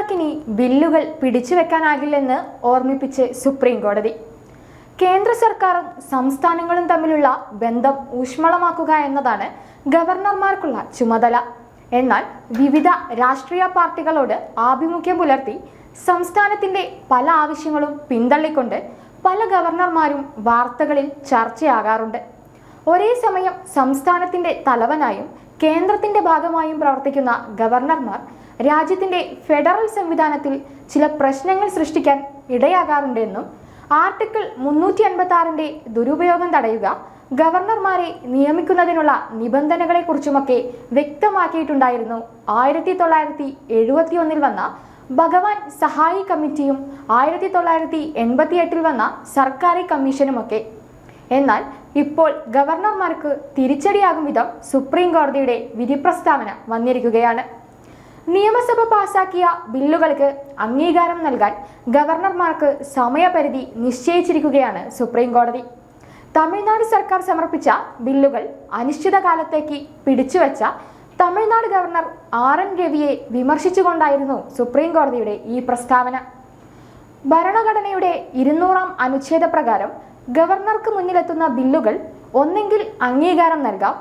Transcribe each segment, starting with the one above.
ഗവർണർക്കിനി ബില്ലുകൾ പിടിച്ചുവെക്കാനാകില്ലെന്ന് ഓർമ്മിപ്പിച്ച് സുപ്രീം കോടതി. കേന്ദ്ര സർക്കാരും സംസ്ഥാനങ്ങളും തമ്മിലുള്ള ബന്ധം ഊഷ്മളമാക്കുക എന്നതാണ് ഗവർണർമാർക്കുള്ള ചുമതല. എന്നാൽ വിവിധ രാഷ്ട്രീയ പാർട്ടികളോട് ആഭിമുഖ്യം പുലർത്തി സംസ്ഥാനത്തിന്റെ പല ആവശ്യങ്ങളും പിന്തള്ളിക്കൊണ്ട് പല ഗവർണർമാരും വാർത്തകളിൽ ചർച്ചയാകാറുണ്ട്. ഒരേ സമയം സംസ്ഥാനത്തിന്റെ തലവനായും കേന്ദ്രത്തിന്റെ ഭാഗമായും പ്രവർത്തിക്കുന്ന ഗവർണർമാർ രാജ്യത്തിന്റെ ഫെഡറൽ സംവിധാനത്തിൽ ചില പ്രശ്നങ്ങൾ സൃഷ്ടിക്കാൻ ഇടയാകാറുണ്ടെന്നും ആർട്ടിക്കിൾ 356 ദുരുപയോഗം തടയുക, ഗവർണർമാരെ നിയമിക്കുന്നതിനുള്ള നിബന്ധനകളെക്കുറിച്ചുമൊക്കെ വ്യക്തമാക്കിയിട്ടുണ്ടായിരുന്നു 1971 വന്ന ഭഗവാൻ സഹായി കമ്മിറ്റിയും 1988 വന്ന സർക്കാരി കമ്മീഷനുമൊക്കെ. എന്നാൽ ഇപ്പോൾ ഗവർണർമാർക്ക് തിരിച്ചടിയാകും വിധം സുപ്രീം കോടതിയുടെ വിധി പ്രസ്താവന വന്നിരിക്കുകയാണ്. നിയമസഭ പാസാക്കിയ ബില്ലുകൾക്ക് അംഗീകാരം നൽകാൻ ഗവർണർമാർക്ക് സമയപരിധി നിശ്ചയിച്ചിരിക്കുകയാണ് സുപ്രീം കോടതി. തമിഴ്നാട് സർക്കാർ സമർപ്പിച്ച ബില്ലുകൾ അനിശ്ചിതകാലത്തേക്ക് പിടിച്ചുവെച്ച തമിഴ്നാട് ഗവർണർ RN രവിയെ വിമർശിച്ചുകൊണ്ടായിരുന്നു സുപ്രീം കോടതിയുടെ ഈ പ്രസ്താവന. ഭരണഘടനയുടെ 200-ാം അനുച്ഛേദ പ്രകാരം ഗവർണർക്ക് മുന്നിലെത്തുന്ന ബില്ലുകൾ ഒന്നെങ്കിൽ അംഗീകാരം നൽകാം,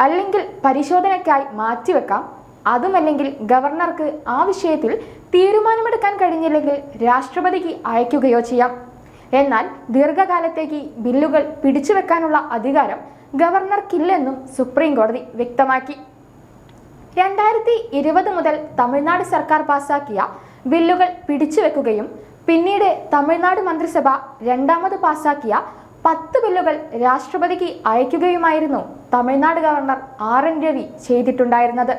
അല്ലെങ്കിൽ പരിശോധനയ്ക്കായി മാറ്റിവെക്കാം. അതുമല്ലെങ്കിൽ ഗവർണർക്ക് ആ വിഷയത്തിൽ തീരുമാനമെടുക്കാൻ കഴിഞ്ഞില്ലെങ്കിൽ രാഷ്ട്രപതിക്ക് അയക്കുകയോ ചെയ്യാം. എന്നാൽ ദീർഘകാലത്തേക്ക് ബില്ലുകൾ പിടിച്ചുവെക്കാനുള്ള അധികാരം ഗവർണർക്കില്ലെന്നും സുപ്രീം കോടതി വ്യക്തമാക്കി. 2020 മുതൽ തമിഴ്നാട് സർക്കാർ പാസാക്കിയ ബില്ലുകൾ പിടിച്ചുവെക്കുകയും പിന്നീട് തമിഴ്നാട് മന്ത്രിസഭ രണ്ടാമത് പാസാക്കിയ 10 ബില്ലുകൾ രാഷ്ട്രപതിക്ക് അയക്കുകയുമായിരുന്നു തമിഴ്നാട് ഗവർണർ RN രവി ചെയ്തിട്ടുണ്ടായിരുന്നത്.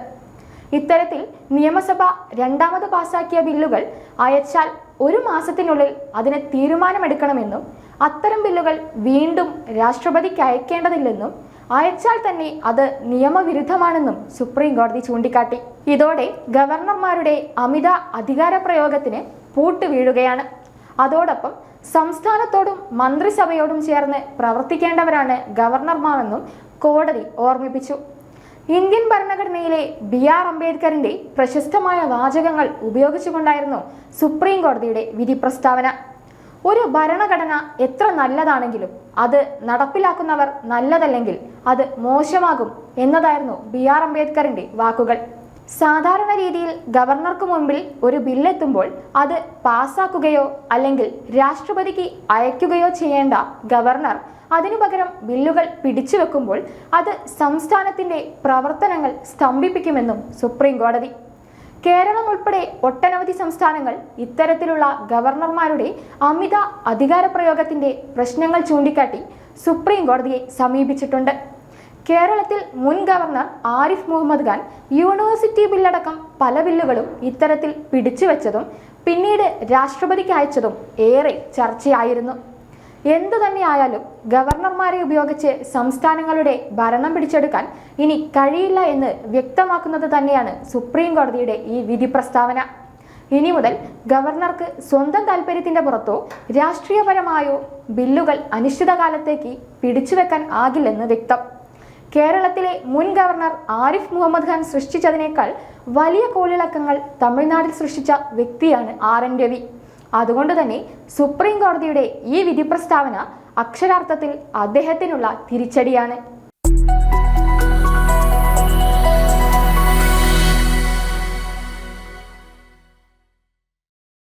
ഇത്തരത്തിൽ നിയമസഭ രണ്ടാമത് പാസാക്കിയ ബില്ലുകൾ അയച്ചാൽ 1 മാസത്തിനുള്ളിൽ അതിന് തീരുമാനമെടുക്കണമെന്നും അത്തരം ബില്ലുകൾ വീണ്ടും രാഷ്ട്രപതിക്ക് അയക്കേണ്ടതില്ലെന്നും അയച്ചാൽ തന്നെ അത് നിയമവിരുദ്ധമാണെന്നും സുപ്രീം കോടതി ചൂണ്ടിക്കാട്ടി. ഇതോടെ ഗവർണർമാരുടെ അമിത അധികാര പ്രയോഗത്തിന് പൂട്ടുവീഴുകയാണ്. അതോടൊപ്പം സംസ്ഥാനത്തോടും മന്ത്രിസഭയോടും ചേർന്ന് പ്രവർത്തിക്കേണ്ടവരാണ് ഗവർണർമാരെന്നും കോടതി ഓർമ്മിപ്പിച്ചു. ഇന്ത്യൻ ഭരണഘടനയിലെ BR അംബേദ്കറിന്റെ പ്രശസ്തമായ വാചകങ്ങൾ ഉപയോഗിച്ചുകൊണ്ടായിരുന്നു സുപ്രീം കോടതിയുടെ വിധി പ്രസ്താവന. ഒരു ഭരണഘടന എത്ര നല്ലതാണെങ്കിലും അത് നടപ്പിലാക്കുന്നവർ നല്ലതല്ലെങ്കിൽ അത് മോശമാകും എന്നതായിരുന്നു BR അംബേദ്കറിന്റെ വാക്കുകൾ. സാധാരണ രീതിയിൽ ഗവർണർക്ക് മുൻപിൽ ഒരു ബില്ലെത്തുമ്പോൾ അത് പാസാക്കുകയോ അല്ലെങ്കിൽ രാഷ്ട്രപതിക്ക് അയക്കുകയോ ചെയ്യേണ്ട ഗവർണർ അതിനു പകരം ബില്ലുകൾ പിടിച്ചുവെക്കുമ്പോൾ അത് സംസ്ഥാനത്തിന്റെ പ്രവർത്തനങ്ങൾ സ്തംഭിപ്പിക്കുമെന്നും സുപ്രീം കോടതി. കേരളം ഉൾപ്പെടെ ഒട്ടനവധി സംസ്ഥാനങ്ങൾ ഇത്തരത്തിലുള്ള ഗവർണർമാരുടെ അമിത അധികാര പ്രയോഗത്തിന്റെ പ്രശ്നങ്ങൾ ചൂണ്ടിക്കാട്ടി സുപ്രീം കോടതിയെ സമീപിച്ചിട്ടുണ്ട്. കേരളത്തിൽ മുൻ ഗവർണർ ആരിഫ് മുഹമ്മദ് ഖാൻ യൂണിവേഴ്സിറ്റി ബില്ലടക്കം പല ബില്ലുകളും ഇത്തരത്തിൽ പിടിച്ചുവെച്ചതും പിന്നീട് രാഷ്ട്രപതിക്ക് അയച്ചതും ഏറെ ചർച്ചയായിരുന്നു. എന്തു തന്നെയായാലും ഗവർണർമാരെ ഉപയോഗിച്ച് സംസ്ഥാനങ്ങളുടെ ഭരണം പിടിച്ചെടുക്കാൻ ഇനി കഴിയില്ല എന്ന് വ്യക്തമാക്കുന്നത് തന്നെയാണ് സുപ്രീം കോടതിയുടെ ഈ വിധി പ്രസ്താവന. ഇനി മുതൽ ഗവർണർക്ക് സ്വന്തം താല്പര്യത്തിന്റെ പുറത്തോ രാഷ്ട്രീയപരമായോ ബില്ലുകൾ അനിശ്ചിതകാലത്തേക്ക് പിടിച്ചുവെക്കാൻ ആകില്ലെന്ന് വ്യക്തം. കേരളത്തിലെ മുൻ ഗവർണർ ആരിഫ് മുഹമ്മദ് ഖാൻ സൃഷ്ടിച്ചതിനേക്കാൾ വലിയ കോളിളക്കങ്ങൾ തമിഴ്നാട്ടിൽ സൃഷ്ടിച്ച വ്യക്തിയാണ് RN രവി. അതുകൊണ്ട് തന്നെ സുപ്രീം കോടതിയുടെ ഈ വിധി പ്രസ്താവന അക്ഷരാർത്ഥത്തിൽ അദ്ദേഹത്തിനുള്ള തിരിച്ചടിയാണ്.